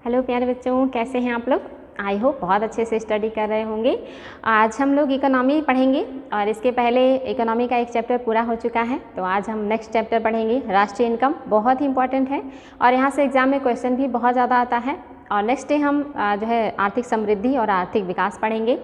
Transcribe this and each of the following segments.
Hello प्यारे बच्चों, कैसे हैं आप लोग। आई होप बहुत अच्छे से स्टडी कर रहे होंगे। आज हम लोग इकोनॉमी पढ़ेंगे और इसके पहले इकोनॉमी का एक चैप्टर पूरा हो चुका है, तो आज हम नेक्स्ट चैप्टर पढ़ेंगे। राष्ट्रीय इनकम बहुत ही इंपॉर्टेंट है और यहाँ से एग्जाम में क्वेश्चन भी बहुत ज़्यादा आता है। और नेक्स्ट डे हम जो है आर्थिक समृद्धि और आर्थिक विकास पढ़ेंगे।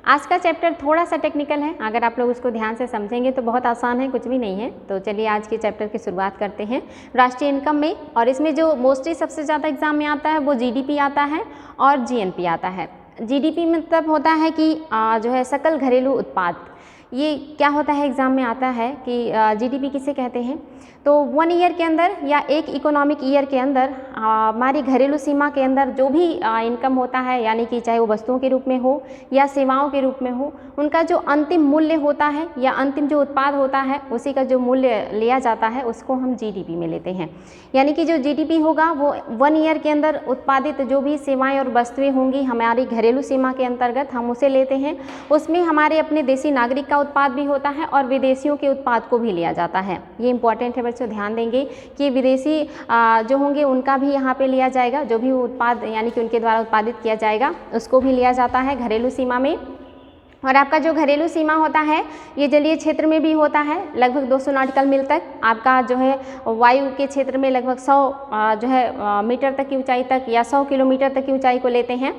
आज का चैप्टर थोड़ा सा टेक्निकल है, अगर आप लोग उसको ध्यान से समझेंगे तो बहुत आसान है, कुछ भी नहीं है। तो चलिए आज के चैप्टर की शुरुआत करते हैं राष्ट्रीय इनकम में। और इसमें जो मोस्टली सबसे ज़्यादा एग्जाम में आता है वो जीडीपी आता है और जीएनपी आता है। जीडीपी मतलब होता है कि जो है सकल घरेलू उत्पाद। ये क्या होता है, एग्ज़ाम में आता है कि जीडीपी किसे कहते हैं। तो 1 ईयर के अंदर या एक इकोनॉमिक ईयर के अंदर हमारी घरेलू सीमा के अंदर जो भी इनकम होता है, यानी कि चाहे वो वस्तुओं के रूप में हो या सेवाओं के रूप में हो, उनका जो अंतिम मूल्य होता है या अंतिम जो उत्पाद होता है उसी का जो मूल्य लिया जाता है उसको हम जीडीपी में लेते हैं। यानी कि जो जीडीपी होगा वो 1 ईयर के अंदर उत्पादित जो भी सेवाएँ और वस्तुएँ होंगी हमारी घरेलू सीमा के अंतर्गत, हम उसे लेते हैं। उसमें हमारे अपने देसी नागरिक का उत्पाद भी होता है और विदेशियों के उत्पाद को भी लिया जाता है। ये इंपॉर्टेंट है बच्चों, ध्यान देंगे कि विदेशी जो होंगे उनका भी यहाँ पे लिया जाएगा। जो भी उत्पाद यानी कि उनके द्वारा उत्पादित किया जाएगा उसको भी लिया जाता है घरेलू सीमा में। और आपका जो घरेलू सीमा होता है ये जलीय क्षेत्र में भी होता है, लगभग 200 नॉटिकल मील तक। आपका जो है वायु के क्षेत्र में लगभग 100 जो है मीटर तक की ऊंचाई तक या 100 किलोमीटर तक की ऊंचाई को लेते हैं।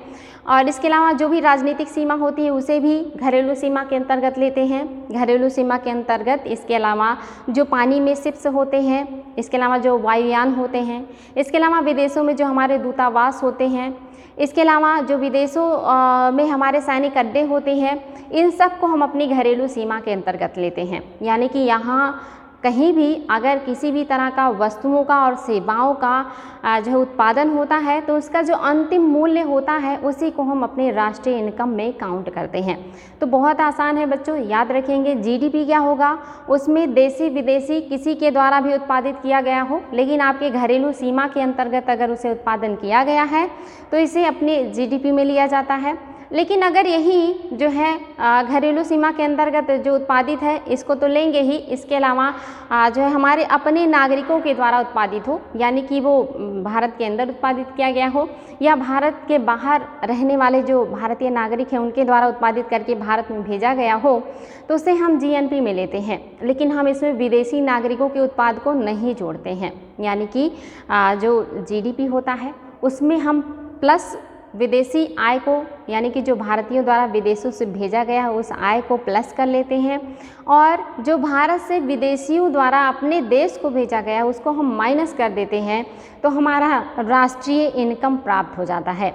और इसके अलावा जो भी राजनीतिक सीमा होती है उसे भी घरेलू सीमा के अंतर्गत लेते हैं। घरेलू सीमा के अंतर्गत इसके अलावा जो पानी में शिप्स होते हैं, इसके अलावा जो वायुयान होते हैं, इसके अलावा विदेशों में जो हमारे दूतावास होते हैं, इसके अलावा जो विदेशों में हमारे सैनिक अड्डे होते हैं, इन सब को हम अपनी घरेलू सीमा के अंतर्गत लेते हैं। यानी कि यहाँ कहीं भी अगर किसी भी तरह का वस्तुओं का और सेवाओं का जो उत्पादन होता है तो उसका जो अंतिम मूल्य होता है उसी को हम अपने राष्ट्रीय इनकम में काउंट करते हैं। तो बहुत आसान है बच्चों, याद रखेंगे जीडीपी क्या होगा, उसमें देसी विदेशी किसी के द्वारा भी उत्पादित किया गया हो लेकिन आपके घरेलू सीमा के अंतर्गत अगर उसे उत्पादन किया गया है तो इसे अपने जीडीपी में लिया जाता है। लेकिन अगर यही जो है घरेलू सीमा के अंतर्गत जो उत्पादित है इसको तो लेंगे ही, इसके अलावा जो है हमारे अपने नागरिकों के द्वारा उत्पादित हो, यानी कि वो भारत के अंदर उत्पादित किया गया हो या भारत के बाहर रहने वाले जो भारतीय नागरिक हैं उनके द्वारा उत्पादित करके भारत में भेजा गया हो, तो उसे हम जीएनपी में लेते हैं। लेकिन हम इसमें विदेशी नागरिकों के उत्पाद को नहीं जोड़ते हैं। यानी कि जो जीडीपी होता है उसमें हम प्लस विदेशी आय को, यानी कि जो भारतीयों द्वारा विदेशों से भेजा गया है उस आय को प्लस कर लेते हैं, और जो भारत से विदेशियों द्वारा अपने देश को भेजा गया है उसको हम माइनस कर देते हैं, तो हमारा राष्ट्रीय इनकम प्राप्त हो जाता है।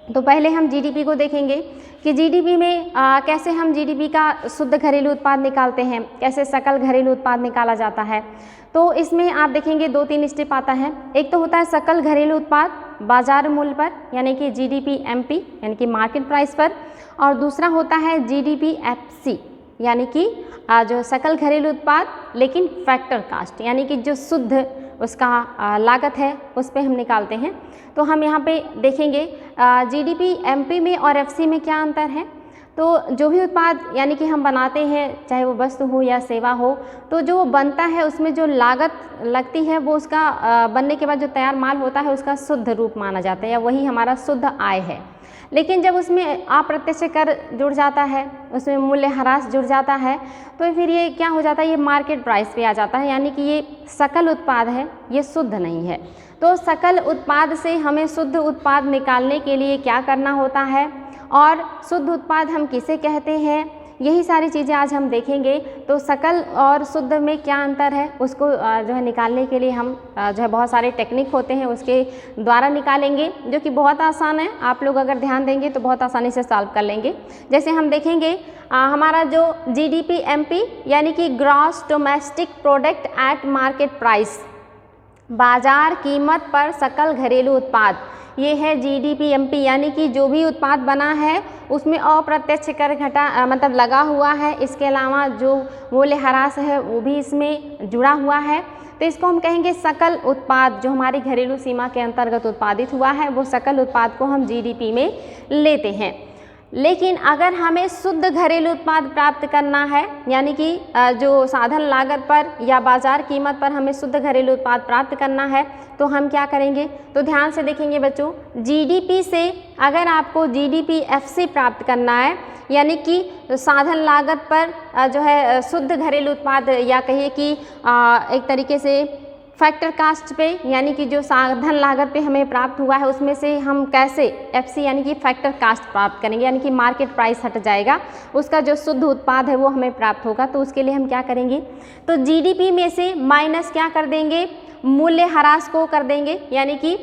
तो पहले हम जीडीपी को देखेंगे कि जीडीपी में कैसे हम जीडीपी का शुद्ध घरेलू उत्पाद निकालते हैं, कैसे सकल घरेलू उत्पाद निकाला जाता है। तो इसमें आप देखेंगे 2-3 स्टेप आता है। एक तो होता है सकल घरेलू उत्पाद बाजार मूल्य पर, यानी कि जीडीपी एमपी यानी कि मार्केट प्राइस पर, और दूसरा होता है जीडीपी एफसी यानी कि जो सकल घरेलू उत्पाद लेकिन फैक्टर कास्ट, यानी कि जो शुद्ध उसका लागत है उस पे हम निकालते हैं। तो हम यहाँ पे देखेंगे जीडीपी एमपी में और एफसी में क्या अंतर है। तो जो भी उत्पाद यानी कि हम बनाते हैं, चाहे वो वस्तु हो या सेवा हो, तो जो बनता है उसमें जो लागत लगती है वो उसका बनने के बाद जो तैयार माल होता है उसका शुद्ध रूप माना जाता है या वही हमारा शुद्ध आय है। लेकिन जब उसमें अप्रत्यक्ष कर जुड़ जाता है, उसमें मूल्यह्रास जुड़ जाता है, तो फिर ये क्या हो जाता है, ये मार्केट प्राइस पे आ जाता है, यानी कि ये सकल उत्पाद है, ये शुद्ध नहीं है। तो सकल उत्पाद से हमें शुद्ध उत्पाद निकालने के लिए क्या करना होता है और शुद्ध उत्पाद हम किसे कहते हैं, यही सारी चीज़ें आज हम देखेंगे। तो सकल और शुद्ध में क्या अंतर है उसको जो है निकालने के लिए हम जो है बहुत सारे टेक्निक होते हैं उसके द्वारा निकालेंगे, जो कि बहुत आसान है। आप लोग अगर ध्यान देंगे तो बहुत आसानी से सॉल्व कर लेंगे। जैसे हम देखेंगे हमारा जो जीडीपी एमपी यानी कि gross domestic product at market price, बाजार कीमत पर सकल घरेलू उत्पाद, ये है जीडीपी एमपी, यानी कि जो भी उत्पाद बना है उसमें अप्रत्यक्ष कर घटा मतलब लगा हुआ है, इसके अलावा जो मूल्यह्रास है वो भी इसमें जुड़ा हुआ है। तो इसको हम कहेंगे सकल उत्पाद। जो हमारी घरेलू सीमा के अंतर्गत उत्पादित हुआ है वो सकल उत्पाद को हम जीडीपी में लेते हैं। लेकिन अगर हमें शुद्ध घरेलू उत्पाद प्राप्त करना है, यानी कि जो साधन लागत पर या बाजार कीमत पर हमें शुद्ध घरेलू उत्पाद प्राप्त करना है, तो हम क्या करेंगे? तो ध्यान से देखेंगे बच्चों, जीडीपी से अगर आपको जीडीपी एफसी प्राप्त करना है, यानी कि साधन लागत पर जो है शुद्ध घरेलू उत्पाद, या कहिए कि एक तरीके से फैक्टर कास्ट पे, यानी कि जो साधन लागत पे हमें प्राप्त हुआ है उसमें से हम कैसे एफसी यानी कि फैक्टर कास्ट प्राप्त करेंगे, यानी कि मार्केट प्राइस हट जाएगा, उसका जो शुद्ध उत्पाद है वो हमें प्राप्त होगा। तो उसके लिए हम क्या करेंगे? तो जीडीपी में से माइनस क्या कर देंगे? मूल्य ह्रास को कर देंगे, यानी कि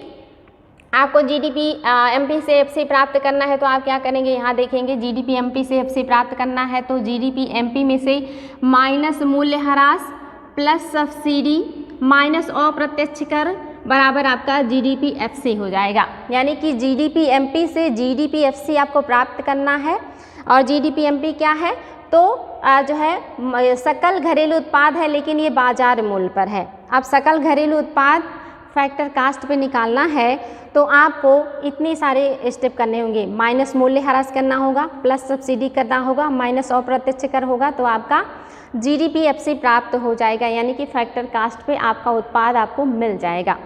आपको जीडीपी एमपी से एफसी प्राप्त करना है तो आप क्या करेंगे? यहाँ देखेंगे जीडीपी एमपी से एफसी प्राप्त करना है तो जीडीपी एमपी में से माइनस मूल्य ह्रास प्लस सब्सिडी माइनस अप्रत्यक्ष कर बराबर आपका जीडीपी एफसी हो जाएगा। यानी कि जीडीपी एमपी से जीडीपी एफसी आपको प्राप्त करना है, और जीडीपी एमपी क्या है? तो जो है सकल घरेलू उत्पाद है, लेकिन ये बाजार मूल्य पर है। अब सकल घरेलू उत्पाद फैक्टर कास्ट पे निकालना है तो आपको इतने सारे स्टेप करने होंगे। माइनस मूल्य ह्रास करना होगा, प्लस सब्सिडी करना होगा, माइनस अप्रत्यक्ष कर होगा, तो आपका जीडीपी एफसी प्राप्त हो जाएगा, यानी कि फैक्टर कास्ट पे आपका उत्पाद आपको मिल जाएगा।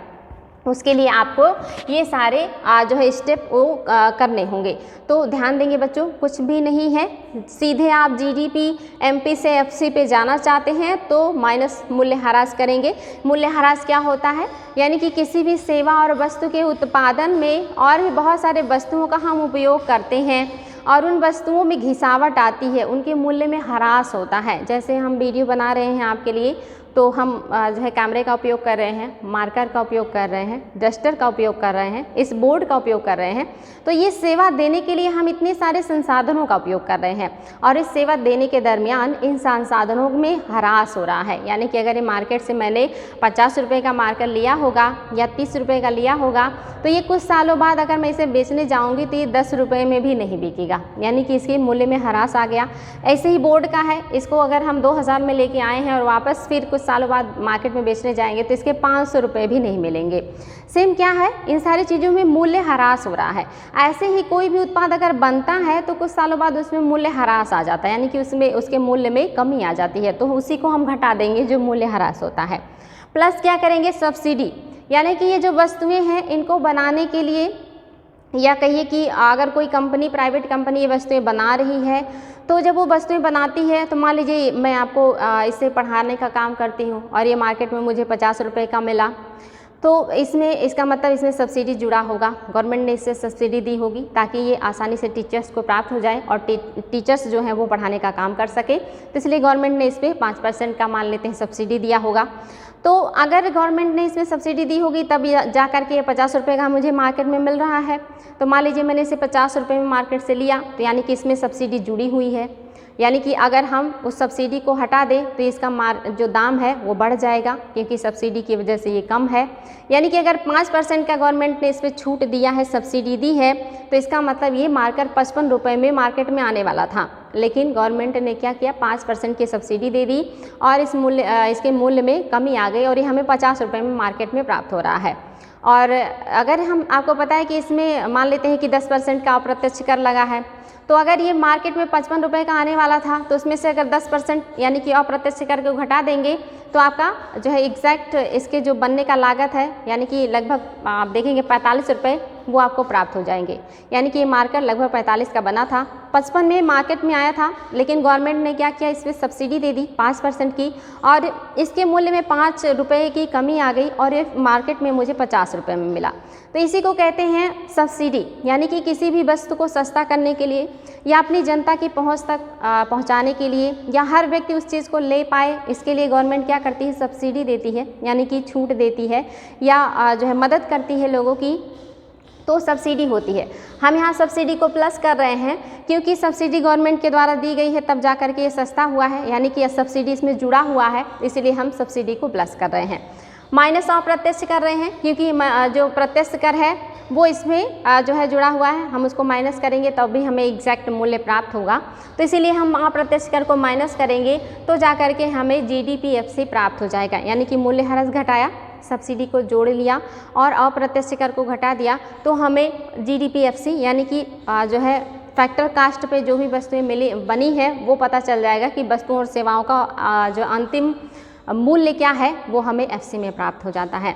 उसके लिए आपको ये सारे जो है स्टेप वो करने होंगे। तो ध्यान देंगे बच्चों, कुछ भी नहीं है, सीधे आप जीडीपी एमपी से एफसी पे जाना चाहते हैं तो माइनस मूल्य ह्रास करेंगे। मूल्य ह्रास क्या होता है? यानी कि किसी भी सेवा और वस्तु के उत्पादन में और भी बहुत सारे वस्तुओं का हम उपयोग करते हैं और उन वस्तुओं में घिसावट आती है, उनके मूल्य में ह्रास होता है। जैसे हम वीडियो बना रहे हैं आपके लिए, तो हम जो है कैमरे का उपयोग कर रहे हैं, मार्कर का उपयोग कर रहे हैं, डस्टर का उपयोग कर रहे हैं, इस बोर्ड का उपयोग कर रहे हैं। तो ये सेवा देने के लिए हम इतने सारे संसाधनों का उपयोग कर रहे हैं, और इस सेवा देने के दरमियान इन संसाधनों में ह्रास हो रहा है। यानी कि अगर ये मार्केट से मैंने 50 रुपये का मार्कर लिया होगा या 30 रुपये का लिया होगा, तो ये कुछ सालों बाद अगर मैं इसे बेचने जाऊँगी तो ये 10 रुपये में भी नहीं बिकेगा, यानी कि इसके मूल्य में ह्रास आ गया। ऐसे ही बोर्ड का है, इसको अगर हम 2000 में लेके आए हैं और वापस फिर कुछ सालों बाद मार्केट में बेचने जाएंगे तो इसके 500 रुपये भी नहीं मिलेंगे। सेम क्या है, इन सारी चीज़ों में मूल्य ह्रास हो रहा है। ऐसे ही कोई भी उत्पाद अगर बनता है तो कुछ सालों बाद उसमें मूल्य ह्रास आ जाता है, यानी कि उसमें उसके मूल्य में कमी आ जाती है, तो उसी को हम घटा देंगे जो मूल्य ह्रास होता है। प्लस क्या करेंगे? सब्सिडी, यानी कि ये जो वस्तुएं हैं इनको बनाने के लिए, या कहिए कि अगर कोई कंपनी, प्राइवेट कंपनी ये वस्तुएं बना रही है, तो जब वो वस्तुएं बनाती है, तो मान लीजिए मैं आपको इसे पढ़ाने का काम करती हूँ और ये मार्केट में मुझे 50 रुपये का मिला, तो इसमें इसका मतलब इसमें सब्सिडी जुड़ा होगा, गवर्नमेंट ने इससे सब्सिडी दी होगी ताकि ये आसानी से टीचर्स को प्राप्त हो जाए और टीचर्स जो हैं वो पढ़ाने का काम कर सके। तो इसलिए गवर्नमेंट ने इस पर 5% का मान लेते हैं सब्सिडी दिया होगा। तो अगर गवर्नमेंट ने इसमें सब्सिडी दी होगी तब जा कर के 50 रुपये का मुझे मार्केट में मिल रहा है। तो मान लीजिए मैंने इसे 50 रुपये में मार्केट से लिया, तो यानी कि इसमें सब्सिडी जुड़ी हुई है, यानी कि अगर हम उस सब्सिडी को हटा दें तो इसका जो दाम है वो बढ़ जाएगा, क्योंकि सब्सिडी की वजह से ये कम है। यानी कि अगर 5% का गवर्नमेंट ने इस पर छूट दिया है, सब्सिडी दी है, तो इसका मतलब ये मार्कर 55 रुपये में मार्केट में आने वाला था, लेकिन गवर्नमेंट ने क्या किया, 5% की सब्सिडी दे दी और इसके मूल्य में कमी आ गई और ये हमें 50 रुपये में मार्केट में प्राप्त हो रहा है। और अगर हम आपको पता है कि इसमें मान लेते हैं कि 10% का अप्रत्यक्ष कर लगा है, तो अगर ये मार्केट में 55 रुपये का आने वाला था, तो उसमें से अगर 10% यानी कि अप्रत्यक्ष कर को घटा देंगे तो आपका जो है एग्जैक्ट इसके जो बनने का लागत है, यानी कि लगभग आप देखेंगे 45 रुपये वो आपको प्राप्त हो जाएंगे। यानी कि ये मार्कर लगभग 45 का बना था, 55 में मार्केट में आया था, लेकिन गवर्नमेंट ने क्या किया, इस पर सब्सिडी दे दी 5% की और इसके मूल्य में 5 रुपये की कमी आ गई और ये मार्केट में मुझे 50 रुपये में मिला। तो इसी को कहते हैं सब्सिडी, यानी कि किसी भी वस्तु को सस्ता करने के लिए या अपनी जनता की पहुंच तक पहुंचाने के लिए या हर व्यक्ति उस चीज़ को ले पाए, इसके लिए गवर्नमेंट क्या करती है, सब्सिडी देती है, यानी कि छूट देती है या जो है मदद करती है लोगों की, तो सब्सिडी होती है। हम यहाँ सब्सिडी को प्लस कर रहे हैं क्योंकि सब्सिडी गवर्नमेंट के द्वारा दी गई है, तब जा कर के ये सस्ता हुआ है, यानी कि सब्सिडी इसमें जुड़ा हुआ है, इसलिए हम सब्सिडी को प्लस कर रहे हैं। माइनस अप्रत्यक्ष कर रहे हैं क्योंकि जो प्रत्यक्ष कर है वो इसमें जो है जुड़ा हुआ है, हम उसको माइनस करेंगे तब भी हमें एग्जैक्ट मूल्य प्राप्त होगा, तो इसीलिए हम अप्रत्यक्ष कर को माइनस करेंगे तो जा कर के हमें जीडीपीएफसी प्राप्त हो जाएगा। यानी कि मूल्य ह्रास घटाया, सब्सिडी को जोड़ लिया और अप्रत्यक्ष कर को घटा दिया, तो हमें जीडीपीएफसी यानी कि जो है फैक्टर कास्ट पे जो भी वस्तुएं बनी है वो पता चल जाएगा कि वस्तुओं और सेवाओं का जो अंतिम मूल्य क्या है वो हमें एफसी में प्राप्त हो जाता है।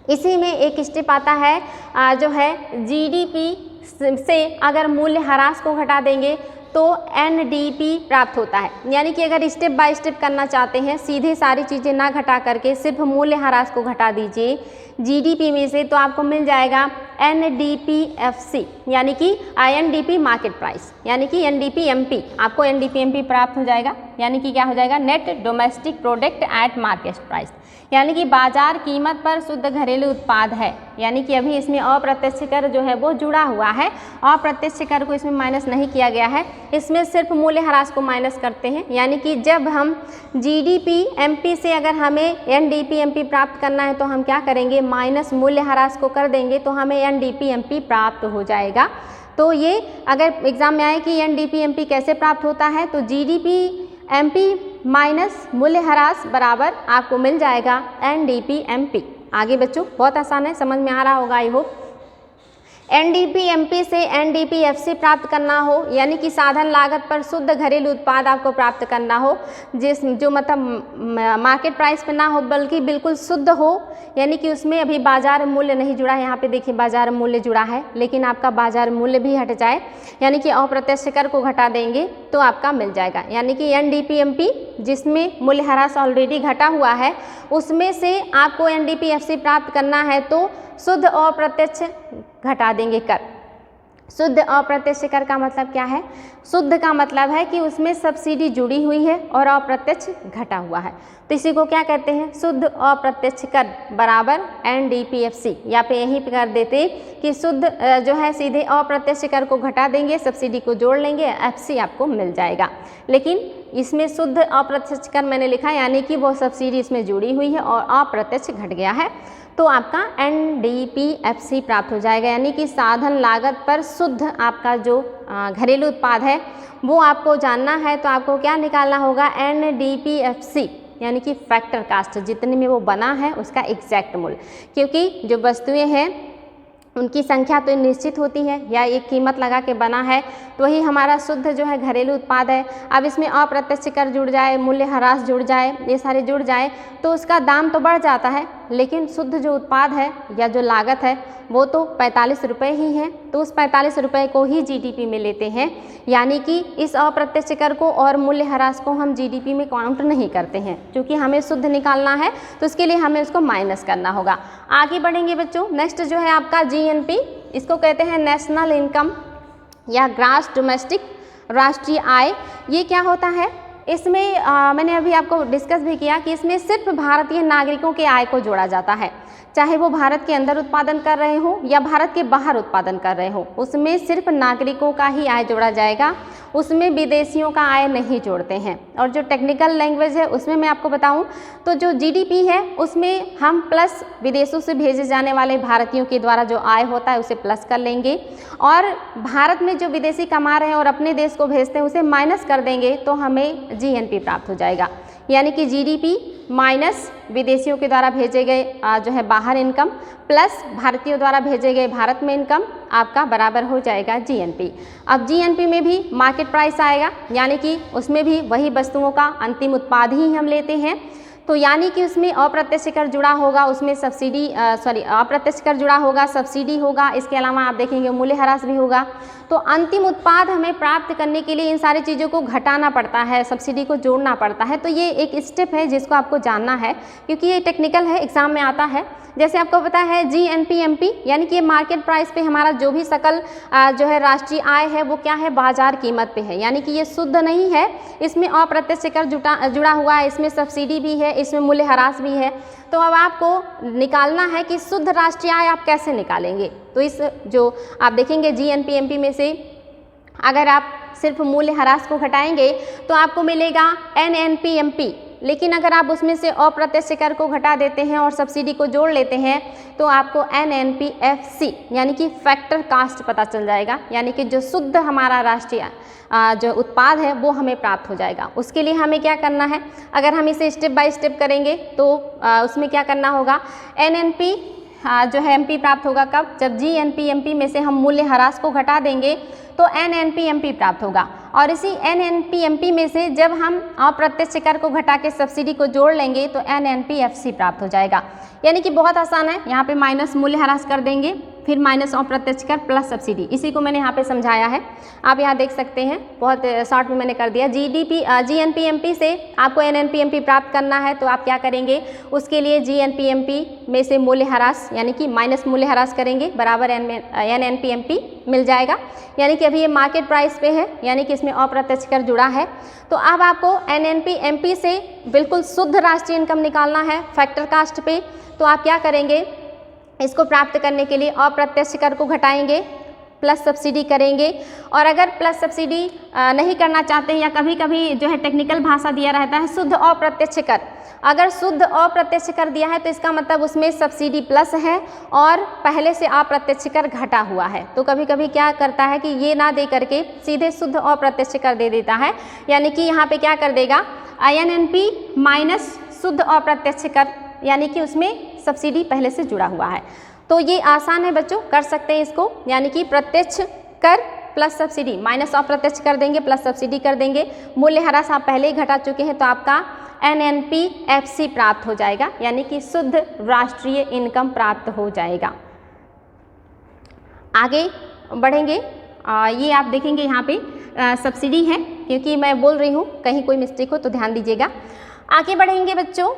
इसी में एक स्टेप आता है जो है जीडीपी से अगर मूल्य ह्रास को घटा देंगे तो एनडीपी प्राप्त होता है। यानी कि अगर स्टेप बाय स्टेप करना चाहते हैं, सीधे सारी चीज़ें ना घटा करके सिर्फ मूल्य ह्रास को घटा दीजिए जीडीपी में से, तो आपको मिल जाएगा एनडीपीएफसी यानी कि एनडीपी मार्केट प्राइस, यानी कि एनडीपीएमपी, आपको एनडीपीएमपी प्राप्त हो जाएगा। यानी कि क्या हो जाएगा, net domestic product at market price, यानी कि बाजार कीमत पर शुद्ध घरेलू उत्पाद है। यानी कि अभी इसमें अप्रत्यक्ष कर जो है वो जुड़ा हुआ है, अप्रत्यक्ष कर को इसमें माइनस नहीं किया गया है, इसमें सिर्फ मूल्य ह्रास को माइनस करते हैं। यानी कि जब हम जीडीपीएमपी से अगर हमें एनडीपीएमपी प्राप्त करना है तो हम क्या करेंगे, माइनस मूल्य ह्रास को कर देंगे तो हमें एनडीपीएमपी प्राप्त हो जाएगा। तो ये अगर एग्जाम में आए कि एनडीपीएमपी कैसे प्राप्त होता है, तो जीडीपीएमपी माइनस मूल्य ह्रास बराबर आपको मिल जाएगा एनडीपीएमपी। आगे बच्चों बहुत आसान है, समझ में आ रहा होगा आई होप। एनडीपीएमपी से एनडीपीएफसी प्राप्त करना हो, यानी कि साधन लागत पर शुद्ध घरेलू उत्पाद आपको प्राप्त करना हो, जो मतलब मार्केट प्राइस पे ना हो बल्कि बिल्कुल शुद्ध हो, यानी कि उसमें अभी बाजार मूल्य नहीं जुड़ा है। यहाँ पे देखिए बाजार मूल्य जुड़ा है लेकिन आपका बाजार मूल्य भी हट जाए, यानी कि अप्रत्यक्ष कर को घटा देंगे तो आपका मिल जाएगा। यानी कि एनडीपीएमपी जिसमें मूल्य ह्रास ऑलरेडी घटा हुआ है उसमें से आपको एनडीपीएफसी प्राप्त करना है तो शुद्ध अप्रत्यक्ष घटा देंगे कर। शुद्ध अप्रत्यक्ष कर का मतलब क्या है, शुद्ध का मतलब है कि उसमें सब्सिडी जुड़ी हुई है और अप्रत्यक्ष घटा हुआ है, तो इसी को क्या कहते हैं, शुद्ध अप्रत्यक्ष कर बराबर एनडीपीएफसी। या पे यहीं पे कर देते कि शुद्ध जो है सीधे अप्रत्यक्ष कर को घटा देंगे, सब्सिडी को जोड़ लेंगे, एफसी आपको मिल जाएगा। लेकिन इसमें शुद्ध अप्रत्यक्ष कर मैंने लिखा यानी कि वो सब्सिडी इसमें जुड़ी हुई है और अप्रत्यक्ष घट गया है, तो आपका एनडीपीएफसी प्राप्त हो जाएगा। यानी कि साधन लागत पर शुद्ध आपका जो घरेलू उत्पाद है वो आपको जानना है तो आपको क्या निकालना होगा, एनडीपीएफसी यानी कि फैक्टर कास्ट, जितने में वो बना है उसका एग्जैक्ट मूल्य, क्योंकि जो वस्तुएं हैं उनकी संख्या तो निश्चित होती है या एक कीमत लगा के बना है, तो वही हमारा शुद्ध जो है घरेलू उत्पाद है। अब इसमें अप्रत्यक्ष कर जुड़ जाए, मूल्य ह्रास जुड़ जाए, ये सारे जुड़ जाए तो उसका दाम तो बढ़ जाता है, लेकिन शुद्ध जो उत्पाद है या जो लागत है वो तो 45 रुपये ही है, तो उस 45 रुपये को ही जीडीपी में लेते हैं। यानी कि इस अप्रत्यक्ष कर को और मूल्य ह्रास को हम जीडीपी में काउंट नहीं करते हैं, क्योंकि हमें शुद्ध निकालना है तो उसके लिए हमें उसको माइनस करना होगा। आगे बढ़ेंगे बच्चों, नेक्स्ट जो है आपका जीएनपी, इसको कहते हैं नेशनल इनकम या ग्रॉस डोमेस्टिक, राष्ट्रीय आय। ये क्या होता है, इसमें मैंने अभी आपको डिस्कस भी किया कि इसमें सिर्फ भारतीय नागरिकों के आय को जोड़ा जाता है, चाहे वो भारत के अंदर उत्पादन कर रहे हो या भारत के बाहर उत्पादन कर रहे हो, उसमें सिर्फ नागरिकों का ही आय जोड़ा जाएगा, उसमें विदेशियों का आय नहीं जोड़ते हैं। और जो टेक्निकल लैंग्वेज है उसमें मैं आपको बताऊं तो जो जीडीपी है उसमें हम प्लस विदेशों से भेजे जाने वाले भारतीयों के द्वारा जो आय होता है उसे प्लस कर लेंगे, और भारत में जो विदेशी कमा रहे हैं और अपने देश को भेजते हैं उसे माइनस कर देंगे तो हमें जीएनपी प्राप्त हो जाएगा। यानी कि जीडीपी माइनस विदेशियों के द्वारा भेजे गए जो है बाहर इनकम प्लस भारतीयों द्वारा भेजे गए भारत में इनकम आपका बराबर हो जाएगा जीएनपी। अब जीएनपी में भी मार्केट प्राइस आएगा, यानी कि उसमें भी वही वस्तुओं का अंतिम उत्पाद ही हम लेते हैं, तो यानी कि उसमें अप्रत्यक्ष कर जुड़ा होगा, उसमें सब्सिडी अप्रत्यक्ष कर जुड़ा होगा, सब्सिडी होगा, इसके अलावा आप देखेंगे मूल्य ह्रास भी होगा। तो अंतिम उत्पाद हमें प्राप्त करने के लिए इन सारी चीज़ों को घटाना पड़ता है, सब्सिडी को जोड़ना पड़ता है। तो ये एक स्टेप है जिसको आपको जानना है, क्योंकि ये टेक्निकल है, एग्जाम में आता है। जैसे आपको पता है जीएनपीएमपी यानी कि ये मार्केट प्राइस पे हमारा जो भी सकल जो है राष्ट्रीय आय है वो क्या है, बाजार कीमत पे है, यानी कि ये शुद्ध नहीं है, इसमें अप्रत्यक्ष कर जुड़ा हुआ है, इसमें सब्सिडी भी है, इसमें मूल्य ह्रास भी है। तो अब आपको निकालना है कि शुद्ध राष्ट्रीय आय आप कैसे निकालेंगे। तो इस जो आप देखेंगे जीएनपीएमपी में से अगर आप सिर्फ मूल्य ह्रास को घटाएंगे तो आपको मिलेगा एनएनपीएमपी, लेकिन अगर आप उसमें से अप्रत्यक्ष कर को घटा देते हैं और सब्सिडी को जोड़ लेते हैं तो आपको एनएनपीएफसी यानी कि फैक्टर कास्ट पता चल जाएगा, यानी कि जो शुद्ध हमारा राष्ट्रीय जो उत्पाद है वो हमें प्राप्त हो जाएगा। उसके लिए हमें क्या करना है, अगर हम इसे स्टेप बाय स्टेप करेंगे तो उसमें क्या करना होगा, एनएनपी जो है एमपी प्राप्त होगा कब, जब जीएनपीएमपी में से हम मूल्य ह्रास को घटा देंगे तो एनएनपीएमपी प्राप्त होगा। और इसी एनएनपीएमपी में से जब हम अप्रत्यक्ष कर को घटा के सब्सिडी को जोड़ लेंगे तो एनएनपीएफसी प्राप्त हो जाएगा। यानी कि बहुत आसान है, यहाँ पे माइनस मूल्य ह्रास कर देंगे, फिर माइनस अप्रत्यक्ष कर प्लस सब्सिडी, इसी को मैंने यहाँ पे समझाया है। आप यहाँ देख सकते हैं, बहुत शॉर्ट में मैंने कर दिया। जीएनपीएमपी से आपको एनएनपीएमपी प्राप्त करना है तो आप क्या करेंगे, उसके लिए जीएनपीएमपी में से मूल्य ह्रास यानी कि माइनस मूल्य ह्रास करेंगे बराबर एनएनपीएमपी मिल जाएगा। यानी कि अभी ये मार्केट प्राइस पे है, यानी कि इसमें अप्रत्यक्ष कर जुड़ा है। तो अब आपको एनएनपीएमपी से बिल्कुल शुद्ध राष्ट्रीय इनकम निकालना है फैक्टर कास्ट पे। तो आप क्या करेंगे, इसको प्राप्त करने के लिए अप्रत्यक्ष कर को घटाएंगे, प्लस सब्सिडी करेंगे। और अगर प्लस सब्सिडी नहीं करना चाहते हैं या कभी कभी जो है टेक्निकल भाषा दिया रहता है शुद्ध अप्रत्यक्ष कर, अगर शुद्ध अप्रत्यक्ष कर दिया है तो इसका मतलब उसमें सब्सिडी प्लस है और पहले से अप्रत्यक्ष कर घटा हुआ है। तो कभी कभी क्या करता है कि ये ना दे करके सीधे शुद्ध अप्रत्यक्ष कर दे देता है, यानी कि यहाँ पे क्या कर देगा INNP माइनस शुद्ध अप्रत्यक्ष कर, यानी कि उसमें सब्सिडी पहले से जुड़ा हुआ है। तो ये आसान है बच्चों, कर सकते हैं इसको, यानी कि प्रत्यक्ष कर प्लस सब्सिडी माइनस अप्रत्यक्ष कर देंगे प्लस सब्सिडी कर देंगे, मूल्य ह्रास आप पहले ही घटा चुके हैं तो आपका NNPFC प्राप्त हो जाएगा, यानी कि शुद्ध राष्ट्रीय इनकम प्राप्त हो जाएगा। आगे बढ़ेंगे, ये आप देखेंगे यहाँ पे सब्सिडी है, क्योंकि मैं बोल रही हूँ कहीं कोई मिस्टेक हो तो ध्यान दीजिएगा। आगे बढ़ेंगे बच्चों,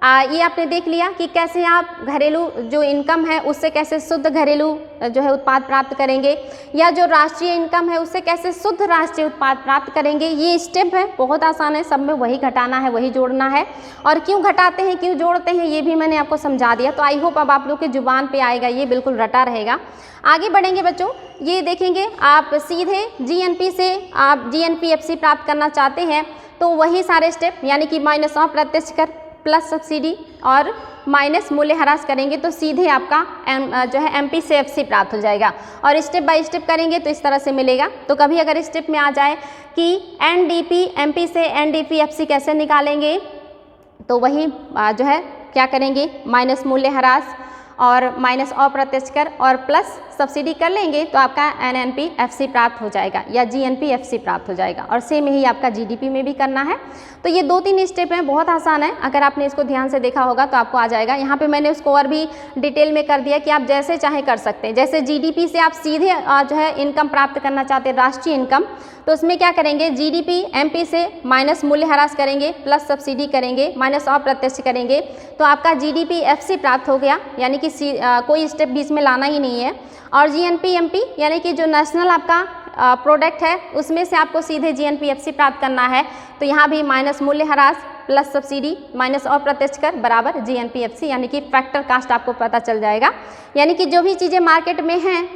ये आपने देख लिया कि कैसे आप घरेलू जो इनकम है उससे कैसे शुद्ध घरेलू जो है उत्पाद प्राप्त करेंगे, या जो राष्ट्रीय इनकम है उससे कैसे शुद्ध राष्ट्रीय उत्पाद प्राप्त करेंगे। ये स्टेप है, बहुत आसान है, सब में वही घटाना है वही जोड़ना है। और क्यों घटाते हैं क्यों जोड़ते हैं ये भी मैंने आपको समझा दिया। तो आई होप अब आप लोग के जुबान पे आएगा, ये बिल्कुल रटा रहेगा। आगे बढ़ेंगे बच्चों, ये देखेंगे आप सीधे GNP से आप GNPFC प्राप्त करना चाहते हैं तो वही सारे स्टेप, यानी कि माइनस अप्रत्यक्ष कर प्लस सब्सिडी और माइनस मूल्य ह्रास करेंगे तो सीधे आपका जो है MP से FC प्राप्त हो जाएगा। और स्टेप बाय स्टेप करेंगे तो इस तरह से मिलेगा। तो कभी अगर स्टेप में आ जाए कि NDP MP से NDP FC कैसे निकालेंगे, तो वही जो है क्या करेंगे, माइनस मूल्य ह्रास और माइनस अप्रत्यक्ष कर और प्लस सब्सिडी कर लेंगे तो आपका NNPFC प्राप्त हो जाएगा या GNPFC प्राप्त हो जाएगा। और सेम यही आपका GDP में भी करना है। तो ये 2-3 स्टेप हैं, बहुत आसान है, अगर आपने इसको ध्यान से देखा होगा तो आपको आ जाएगा। यहाँ पे मैंने उसको और भी डिटेल में कर दिया कि आप जैसे चाहे कर सकते हैं। जैसे GDP से आप सीधे जो है इनकम प्राप्त करना चाहते हैं राष्ट्रीय इनकम, तो उसमें क्या करेंगे, GDP MP से माइनस मूल्य ह्रास करेंगे प्लस सब्सिडी करेंगे माइनस अप्रत्यक्ष करेंगे तो आपका GDPFC प्राप्त हो गया, यानी कि कोई स्टेप बीच में लाना ही नहीं है। और GNPMP यानी कि जो नेशनल आपका प्रोडक्ट है उसमें से आपको सीधे GNPFC प्राप्त करना है तो यहाँ भी माइनस मूल्य ह्रास प्लस सब्सिडी माइनस अप्रत्यक्ष कर बराबर GNPFC, यानी कि फैक्टर कास्ट आपको पता चल जाएगा। यानी कि जो भी चीज़ें मार्केट में हैं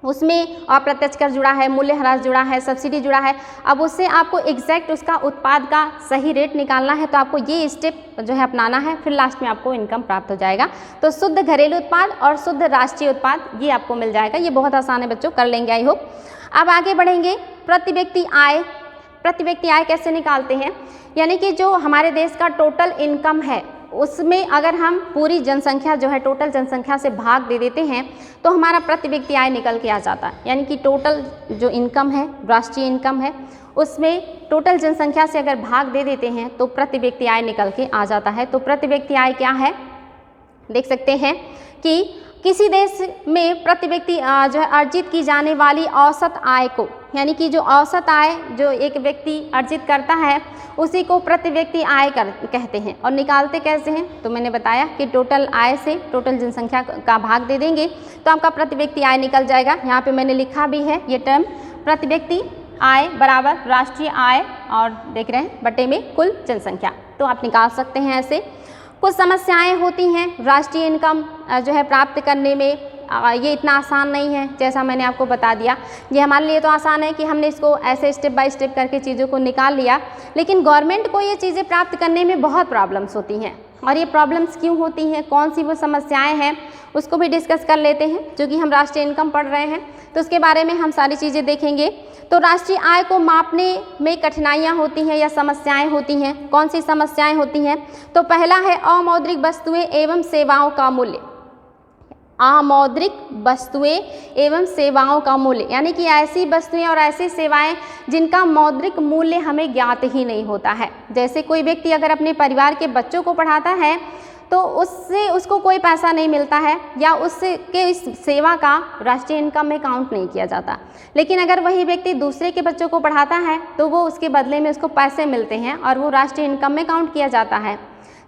उसमें अप्रत्यक्ष कर जुड़ा है, मूल्य ह्रास जुड़ा है, सब्सिडी जुड़ा है, अब उससे आपको एग्जैक्ट उसका उत्पाद का सही रेट निकालना है तो आपको ये स्टेप जो है अपनाना है, फिर लास्ट में आपको इनकम प्राप्त हो जाएगा। तो शुद्ध घरेलू उत्पाद और शुद्ध राष्ट्रीय उत्पाद ये आपको मिल जाएगा। ये बहुत आसान है बच्चों, कर लेंगे आई होप। अब आगे बढ़ेंगे, प्रति व्यक्ति आय। प्रति व्यक्ति आय कैसे निकालते हैं, यानी कि जो हमारे देश का टोटल इनकम है उसमें अगर हम पूरी जनसंख्या जो है टोटल जनसंख्या से भाग दे देते हैं तो हमारा प्रति व्यक्ति आय निकल के आ जाता है। यानी कि टोटल जो इनकम है राष्ट्रीय इनकम है उसमें टोटल जनसंख्या से अगर भाग दे देते हैं तो प्रति व्यक्ति आय निकल के आ जाता है। तो प्रति व्यक्ति आय क्या है, देख सकते हैं कि किसी देश में प्रति व्यक्ति जो है अर्जित की जाने वाली औसत आय को, यानी कि जो औसत आय जो एक व्यक्ति अर्जित करता है उसी को प्रति व्यक्ति आय कहते हैं। और निकालते कैसे हैं, तो मैंने बताया कि टोटल आय से टोटल जनसंख्या का भाग दे देंगे तो आपका प्रति व्यक्ति आय निकल जाएगा। यहाँ पे मैंने लिखा भी है ये टर्म, प्रति व्यक्ति आय बराबर राष्ट्रीय आय और देख रहे हैं बटे में कुल जनसंख्या। तो आप निकाल सकते हैं ऐसे। कुछ समस्याएं होती हैं राष्ट्रीय इनकम जो है प्राप्त करने में, ये इतना आसान नहीं है जैसा मैंने आपको बता दिया। ये हमारे लिए तो आसान है कि हमने इसको ऐसे स्टेप बाय स्टेप करके चीज़ों को निकाल लिया, लेकिन गवर्नमेंट को ये चीज़ें प्राप्त करने में बहुत प्रॉब्लम्स होती हैं। और ये प्रॉब्लम्स क्यों होती हैं, कौन सी वो समस्याएं हैं, उसको भी डिस्कस कर लेते हैं। जो कि हम राष्ट्रीय इनकम पढ़ रहे हैं तो उसके बारे में हम सारी चीज़ें देखेंगे। तो राष्ट्रीय आय को मापने में कठिनाइयाँ होती हैं या समस्याएं होती हैं। कौन सी समस्याएं होती हैं, तो पहला है अमौद्रिक वस्तुएं एवं सेवाओं का मूल्य। अमौद्रिक वस्तुएं एवं सेवाओं का मूल्य, यानी कि ऐसी वस्तुएं और ऐसी सेवाएं जिनका मौद्रिक मूल्य हमें ज्ञात ही नहीं होता है। जैसे कोई व्यक्ति अगर अपने परिवार के बच्चों को पढ़ाता है तो उससे उसको कोई पैसा नहीं मिलता है या उससे के इस सेवा का राष्ट्रीय इनकम में काउंट नहीं किया जाता। लेकिन अगर वही व्यक्ति दूसरे के बच्चों को पढ़ाता है तो वो उसके बदले में उसको पैसे मिलते हैं और वो राष्ट्रीय इनकम में काउंट किया जाता है।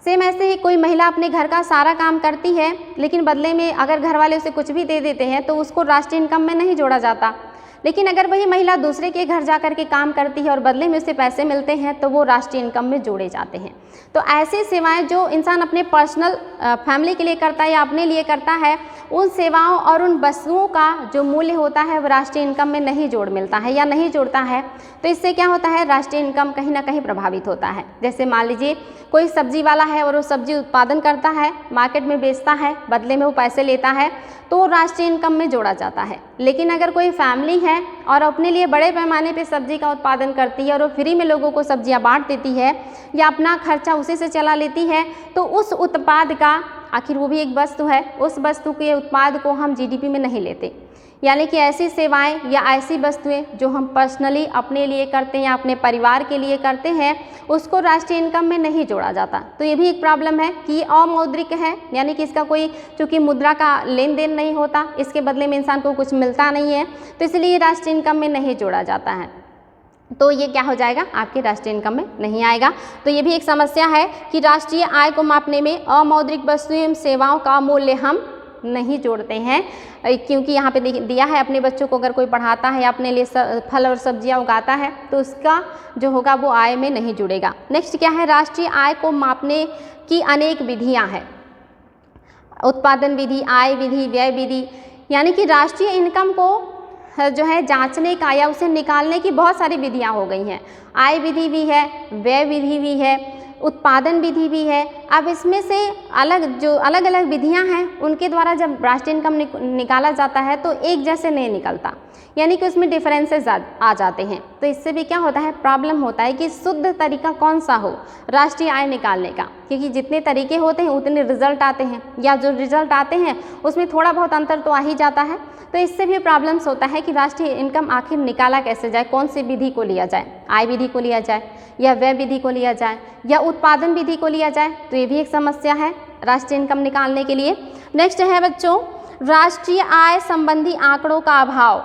सेम ऐसे ही कोई महिला अपने घर का सारा काम करती है लेकिन बदले में अगर घर वाले उसे कुछ भी दे देते हैं तो उसको राष्ट्रीय इनकम में नहीं जोड़ा जाता। लेकिन अगर वही महिला दूसरे के घर जा कर के काम करती है और बदले में उसे पैसे मिलते हैं तो वो राष्ट्रीय इनकम में जोड़े जाते हैं। तो ऐसी सेवाएं जो इंसान अपने पर्सनल फैमिली के लिए करता है या अपने लिए करता है, उन सेवाओं और उन वस्तुओं का जो मूल्य होता है वो राष्ट्रीय इनकम में नहीं जोड़ मिलता है या नहीं जोड़ता है। तो इससे क्या होता है, राष्ट्रीय इनकम कहीं ना कहीं प्रभावित होता है। जैसे मान लीजिए कोई सब्जी वाला है और वो सब्जी उत्पादन करता है, मार्केट में बेचता है, बदले में वो पैसे लेता है तो राष्ट्रीय इनकम में जोड़ा जाता है। लेकिन अगर कोई फैमिली है और अपने लिए बड़े पैमाने पे सब्जी का उत्पादन करती है और वो फ्री में लोगों को सब्जियां बांट देती है या अपना खर्चा उसी से चला लेती है, तो उस उत्पाद का, आखिर वो भी एक वस्तु है, उस वस्तु के उत्पाद को हम जीडीपी में नहीं लेते। यानी कि ऐसी सेवाएं या ऐसी वस्तुएं जो हम पर्सनली अपने लिए करते हैं या अपने परिवार के लिए करते हैं उसको राष्ट्रीय इनकम में नहीं जोड़ा जाता। तो ये भी एक प्रॉब्लम है कि ये अमौद्रिक है, यानी कि इसका कोई चूँकि मुद्रा का लेन देन नहीं होता, इसके बदले में इंसान को कुछ मिलता नहीं है, तो इसलिए राष्ट्रीय इनकम में नहीं जोड़ा जाता है। तो ये क्या हो जाएगा, आपके राष्ट्रीय इनकम में नहीं आएगा। तो ये भी एक समस्या है कि राष्ट्रीय आय को मापने में अमौद्रिक वस्तुएं एवं सेवाओं का मूल्य हम नहीं जोड़ते हैं, क्योंकि यहाँ पे दिया है अपने बच्चों को अगर कोई पढ़ाता है या अपने लिए फल और सब्जियाँ उगाता है तो उसका जो होगा वो आय में नहीं जुड़ेगा। नेक्स्ट क्या है, राष्ट्रीय आय को मापने की अनेक विधियाँ हैं। उत्पादन विधि, आय विधि, व्यय विधि, यानी कि राष्ट्रीय इनकम को जो है जांचने का या उसे निकालने की बहुत सारी विधियाँ हो गई हैं। आय विधि भी है, व्यय विधि भी है, उत्पादन विधि भी है। अब इसमें से जो अलग अलग विधियां हैं उनके द्वारा जब राष्ट्रीय इनकम निकाला जाता है तो एक जैसे नहीं निकलता, यानी कि उसमें डिफरेंसेस आ जाते हैं। तो इससे भी क्या होता है, प्रॉब्लम होता है कि शुद्ध तरीका कौन सा हो राष्ट्रीय आय निकालने का, क्योंकि जितने तरीके होते हैं उतने रिजल्ट आते हैं या जो रिजल्ट आते हैं उसमें थोड़ा बहुत अंतर तो आ ही जाता है। तो इससे भी प्रॉब्लम्स होता है कि राष्ट्रीय इनकम आखिर निकाला कैसे जाए, कौन सी विधि को लिया जाए, आय विधि को लिया जाए या व्यय विधि को लिया जाए या उत्पादन विधि को लिया जाए। तो ये भी एक समस्या है राष्ट्रीय इनकम निकालने के लिए। नेक्स्ट है बच्चों, राष्ट्रीय आय संबंधी आंकड़ों का अभाव,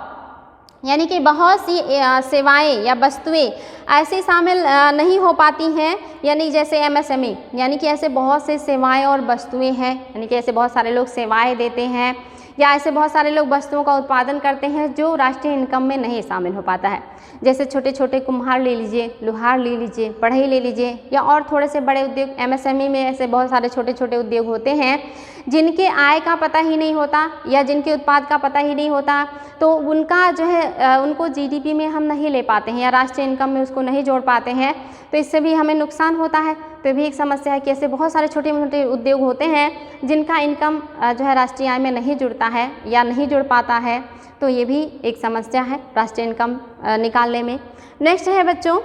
यानी कि बहुत सी सेवाएं या वस्तुएं ऐसी शामिल नहीं हो पाती हैं, यानी जैसे एमएसएमई, यानी कि ऐसे बहुत से सेवाएं और वस्तुएं हैं, यानी कि ऐसे बहुत सारे लोग सेवाएं देते हैं या ऐसे बहुत सारे लोग वस्तुओं का उत्पादन करते हैं जो राष्ट्रीय इनकम में नहीं शामिल हो पाता है। जैसे छोटे छोटे कुम्हार ले लीजिए, लोहार ले लीजिए, बढ़ई ले लीजिए या और थोड़े से बड़े उद्योग, एमएसएमई में ऐसे बहुत सारे छोटे छोटे उद्योग होते हैं जिनके आय का पता ही नहीं होता या जिनके उत्पाद का पता ही नहीं होता, तो उनका जो है उनको जीडीपी में हम नहीं ले पाते हैं या राष्ट्रीय इनकम में उसको नहीं जोड़ पाते हैं। तो इससे भी हमें नुकसान होता है। तो भी एक समस्या है कि ऐसे बहुत सारे छोटे मोटे उद्योग होते हैं जिनका इनकम जो है राष्ट्रीय आय में नहीं जुड़ता है या नहीं जुड़ पाता है। तो ये भी एक समस्या है राष्ट्रीय इनकम निकालने में। नेक्स्ट है बच्चों,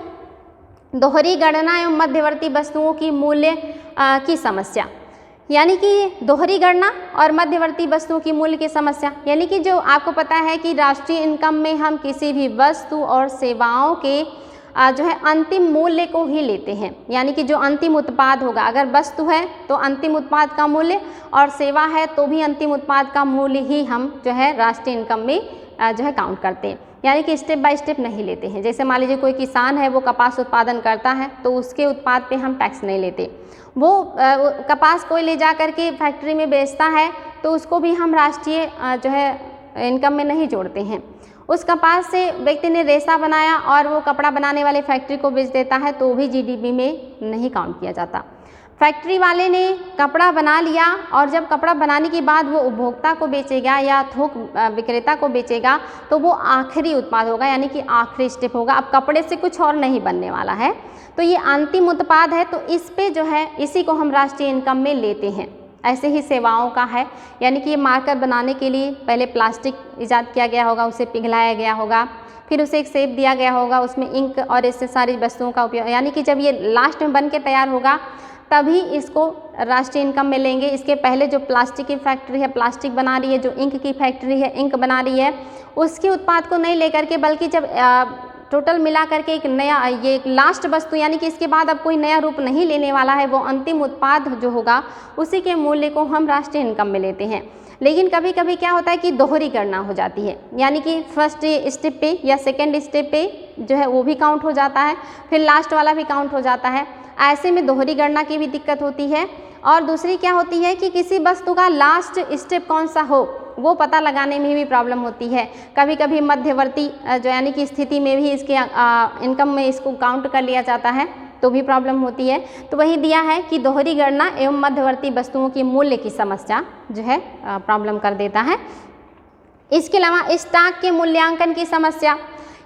दोहरी गणना एवं मध्यवर्ती वस्तुओं की मूल्य की समस्या, यानी कि दोहरी गणना और मध्यवर्ती वस्तुओं की मूल्य की समस्या, यानी कि जो आपको पता है कि राष्ट्रीय इनकम में हम किसी भी वस्तु और सेवाओं के जो है अंतिम मूल्य को ही लेते हैं, यानी कि जो अंतिम उत्पाद होगा, अगर वस्तु है तो अंतिम उत्पाद का मूल्य और सेवा है तो भी अंतिम उत्पाद का मूल्य ही हम जो है राष्ट्रीय इनकम में जो है काउंट करते हैं, यानी कि स्टेप बाय स्टेप नहीं लेते हैं। जैसे मान लीजिए कोई किसान है, वो कपास उत्पादन करता है तो उसके उत्पाद पे हम टैक्स नहीं लेते। वो कपास कोई ले जा कर के फैक्ट्री में बेचता है तो उसको भी हम राष्ट्रीय जो है इनकम में नहीं जोड़ते हैं। उस कपास से व्यक्ति ने रेशा बनाया और वो कपड़ा बनाने वाले फैक्ट्री को बेच देता है तो भी जीडीपी में नहीं काउंट किया जाता। फैक्ट्री वाले ने कपड़ा बना लिया और जब कपड़ा बनाने के बाद वो उपभोक्ता को बेचेगा या थोक विक्रेता को बेचेगा तो वो आखिरी उत्पाद होगा, यानी कि आखिरी स्टेप होगा। अब कपड़े से कुछ और नहीं बनने वाला है, तो ये अंतिम उत्पाद है। तो इस पे जो है इसी को हम राष्ट्रीय इनकम में लेते हैं। ऐसे ही सेवाओं का है, यानी कि ये मार्कर बनाने के लिए पहले प्लास्टिक ईजाद किया गया होगा, उसे पिघलाया गया होगा, फिर उसे एक शेप दिया गया होगा, उसमें इंक और इससे सारी वस्तुओं का उपयोग, यानी कि जब ये लास्ट में बन के तैयार होगा तभी इसको राष्ट्रीय इनकम में लेंगे। इसके पहले जो प्लास्टिक की फैक्ट्री है प्लास्टिक बना रही है, जो इंक की फैक्ट्री है इंक बना रही है, उसके उत्पाद को नहीं लेकर के, बल्कि जब टोटल मिला करके एक नया, ये एक लास्ट वस्तु यानी कि इसके बाद अब कोई नया रूप नहीं लेने वाला है, वो अंतिम उत्पाद जो होगा उसी के मूल्य को हम राष्ट्रीय इनकम में लेते हैं। लेकिन कभी कभी क्या होता है कि दोहरी गणना हो जाती है, यानी कि फर्स्ट स्टेप पे या सेकेंड स्टेप पे जो है वो भी काउंट हो जाता है, फिर लास्ट वाला भी काउंट हो जाता है। ऐसे में दोहरी गणना की भी दिक्कत होती है। और दूसरी क्या होती है कि किसी वस्तु का लास्ट स्टेप कौन सा हो वो पता लगाने में भी प्रॉब्लम होती है। कभी कभी मध्यवर्ती जो यानी कि स्थिति में भी इसके इनकम में इसको काउंट कर लिया जाता है, तो भी प्रॉब्लम होती है। तो वही दिया है कि दोहरी गणना एवं मध्यवर्ती वस्तुओं की मूल्य की समस्या जो है प्रॉब्लम कर देता है। इसके अलावा स्टॉक के मूल्यांकन की समस्या,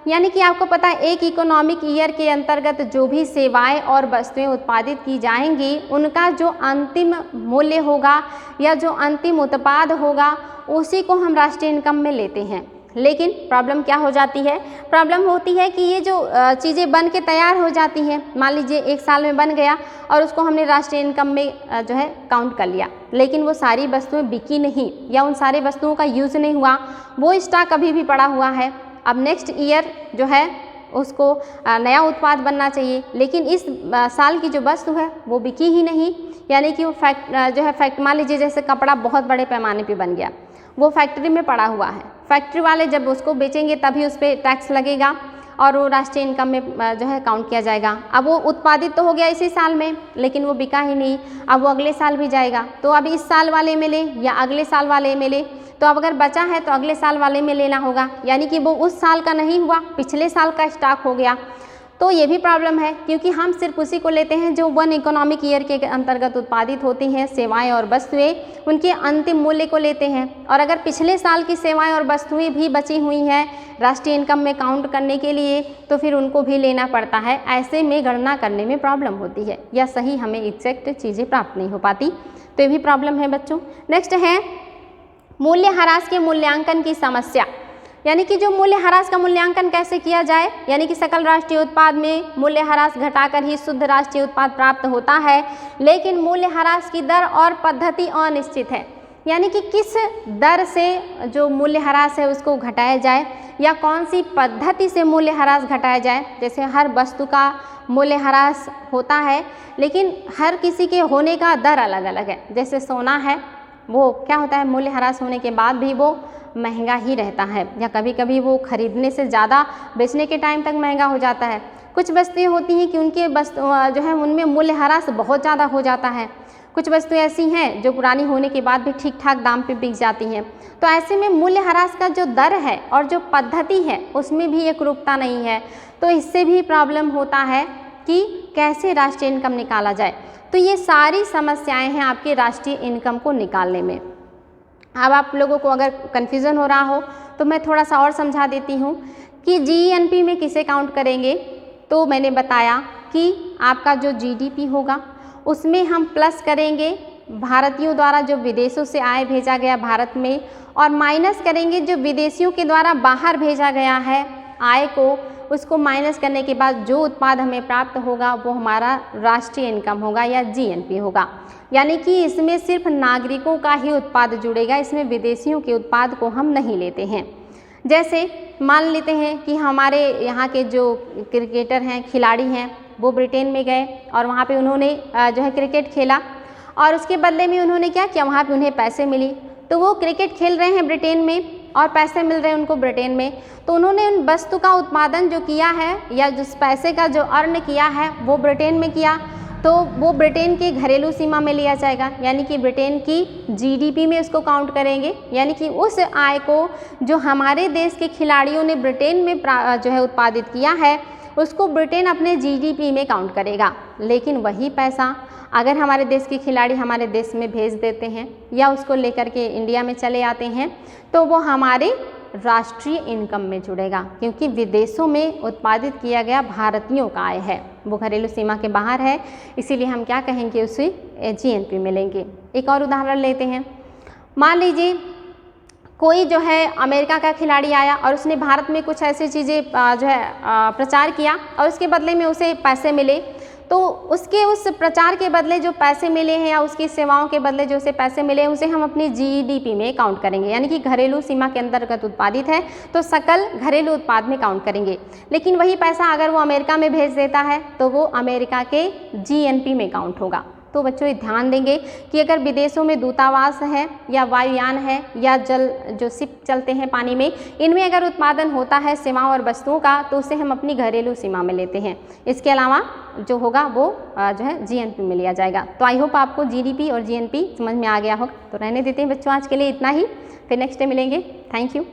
यानी कि आपको पता है एक इकोनॉमिक ईयर के अंतर्गत जो भी सेवाएं और वस्तुएं उत्पादित की जाएंगी उनका जो अंतिम मूल्य होगा या जो अंतिम उत्पाद होगा उसी को हम राष्ट्रीय इनकम में लेते हैं। लेकिन प्रॉब्लम क्या हो जाती है, प्रॉब्लम होती है कि ये जो चीज़ें बन के तैयार हो जाती हैं, मान लीजिए 1 साल में बन गया और उसको हमने राष्ट्रीय इनकम में जो है काउंट कर लिया, लेकिन वो सारी वस्तुएं बिकी नहीं या उन सारी वस्तुओं का यूज़ नहीं हुआ, वो स्टॉक अभी भी पड़ा हुआ है। अब नेक्स्ट ईयर जो है उसको नया उत्पाद बनना चाहिए, लेकिन इस साल की जो वस्तु है वो बिकी ही नहीं, यानी कि वो फैक्ट मान लीजिए जैसे कपड़ा बहुत बड़े पैमाने पे बन गया, वो फैक्ट्री में पड़ा हुआ है, फैक्ट्री वाले जब उसको बेचेंगे तभी उस पर टैक्स लगेगा और वो राष्ट्रीय इनकम में जो है काउंट किया जाएगा। अब वो उत्पादित तो हो गया इसी साल में, लेकिन वो बिका ही नहीं, अब वो अगले साल भी जाएगा, तो अब इस साल वाले में ले या अगले साल वाले में ले, तो अब अगर बचा है तो अगले साल वाले में लेना होगा, यानी कि वो उस साल का नहीं हुआ, पिछले साल का स्टॉक हो गया। तो ये भी प्रॉब्लम है, क्योंकि हम सिर्फ उसी को लेते हैं जो 1 इकोनॉमिक ईयर के अंतर्गत उत्पादित होती हैं सेवाएं और वस्तुएं, उनके अंतिम मूल्य को लेते हैं। और अगर पिछले साल की सेवाएं और वस्तुएं भी बची हुई हैं राष्ट्रीय इनकम में काउंट करने के लिए, तो फिर उनको भी लेना पड़ता है। ऐसे में गणना करने में प्रॉब्लम होती है या सही हमें एग्जैक्ट चीज़ें प्राप्त नहीं हो पाती, तो ये भी प्रॉब्लम है बच्चों। नेक्स्ट है मूल्य ह्रास के मूल्यांकन की समस्या, यानी कि जो मूल्य ह्रास का मूल्यांकन कैसे किया जाए, यानी कि सकल राष्ट्रीय उत्पाद में मूल्य ह्रास घटाकर ही शुद्ध राष्ट्रीय उत्पाद प्राप्त होता है, लेकिन मूल्य ह्रास की दर और पद्धति अनिश्चित है, यानी कि किस दर से जो मूल्य ह्रास है उसको घटाया जाए या कौन सी पद्धति से मूल्य ह्रास घटाया जाए। जैसे हर वस्तु का मूल्य ह्रास होता है, लेकिन हर किसी के होने का दर अलग अलग है। जैसे सोना है, वो क्या होता है मूल्य ह्रास होने के बाद भी वो महंगा ही रहता है, या कभी कभी वो खरीदने से ज़्यादा बेचने के टाइम तक महंगा हो जाता है। कुछ वस्तुएं होती हैं कि उनके जो है उनमें मूल्य ह्रास बहुत ज़्यादा हो जाता है। कुछ वस्तुएं ऐसी हैं जो पुरानी होने के बाद भी ठीक ठाक दाम पे बिक जाती हैं। तो ऐसे में मूल्य ह्रास का जो दर है और जो पद्धति है उसमें भी एकरूपता नहीं है, तो इससे भी प्रॉब्लम होता है कि कैसे राष्ट्रीय इनकम निकाला जाए। तो ये सारी समस्याएं हैं आपके राष्ट्रीय इनकम को निकालने में। अब आप लोगों को अगर कन्फ्यूज़न हो रहा हो तो मैं थोड़ा सा और समझा देती हूँ कि जीएनपी में किसे काउंट करेंगे। तो मैंने बताया कि आपका जो जीडीपी होगा उसमें हम प्लस करेंगे भारतीयों द्वारा जो विदेशों से आय भेजा गया भारत में, और माइनस करेंगे जो विदेशियों के द्वारा बाहर भेजा गया है आय को, उसको माइनस करने के बाद जो उत्पाद हमें प्राप्त होगा वो हमारा राष्ट्रीय इनकम होगा या जीएनपी होगा। यानी कि इसमें सिर्फ नागरिकों का ही उत्पाद जुड़ेगा, इसमें विदेशियों के उत्पाद को हम नहीं लेते हैं। जैसे मान लेते हैं कि हमारे यहाँ के जो क्रिकेटर हैं, खिलाड़ी हैं, वो ब्रिटेन में गए और वहाँ पे उन्होंने जो है क्रिकेट खेला, और उसके बदले में उन्होंने क्या किया, वहाँ पे उन्हें पैसे मिली। तो वो क्रिकेट खेल रहे हैं ब्रिटेन में और पैसे मिल रहे हैं उनको ब्रिटेन में, तो उन्होंने उन वस्तु का उत्पादन जो किया है या जिस पैसे का जो अर्न किया है वो ब्रिटेन में किया, तो वो ब्रिटेन के घरेलू सीमा में लिया जाएगा, यानी कि ब्रिटेन की जीडीपी में उसको काउंट करेंगे। यानी कि उस आय को जो हमारे देश के खिलाड़ियों ने ब्रिटेन में जो है उत्पादित किया है उसको ब्रिटेन अपने जीडीपी में काउंट करेगा। लेकिन वही पैसा अगर हमारे देश के खिलाड़ी हमारे देश में भेज देते हैं या उसको लेकर के इंडिया में चले आते हैं तो वो हमारे राष्ट्रीय इनकम में जुड़ेगा, क्योंकि विदेशों में उत्पादित किया गया भारतीयों का आय है, वो घरेलू सीमा के बाहर है, इसीलिए हम क्या कहेंगे उसे जीएनपी में लेंगे। एक और उदाहरण लेते हैं। मान लीजिए कोई जो है अमेरिका का खिलाड़ी आया और उसने भारत में कुछ ऐसी चीज़ें जो है प्रचार किया और उसके बदले में उसे पैसे मिले, तो उसके उस प्रचार के बदले जो पैसे मिले हैं या उसकी सेवाओं के बदले जो उसे पैसे मिले हैं उसे हम अपनी जीडीपी में काउंट करेंगे, यानी कि घरेलू सीमा के अंतर्गत उत्पादित है तो सकल घरेलू उत्पाद में काउंट करेंगे। लेकिन वही पैसा अगर वो अमेरिका में भेज देता है तो वो अमेरिका के जीएनपी में काउंट होगा। तो बच्चों ये ध्यान देंगे कि अगर विदेशों में दूतावास है या वायुयान है या जल जो शिप चलते हैं पानी में, इनमें अगर उत्पादन होता है सेवाओं और वस्तुओं का तो उसे हम अपनी घरेलू सीमा में लेते हैं। इसके अलावा जो होगा वो जो है जीएनपी में लिया जाएगा। तो आई होप आपको जीडीपी और जीएनपी समझ में आ गया होगा। तो रहने देते हैं बच्चों आज के लिए इतना ही, फिर नेक्स्ट डे मिलेंगे। Thank you.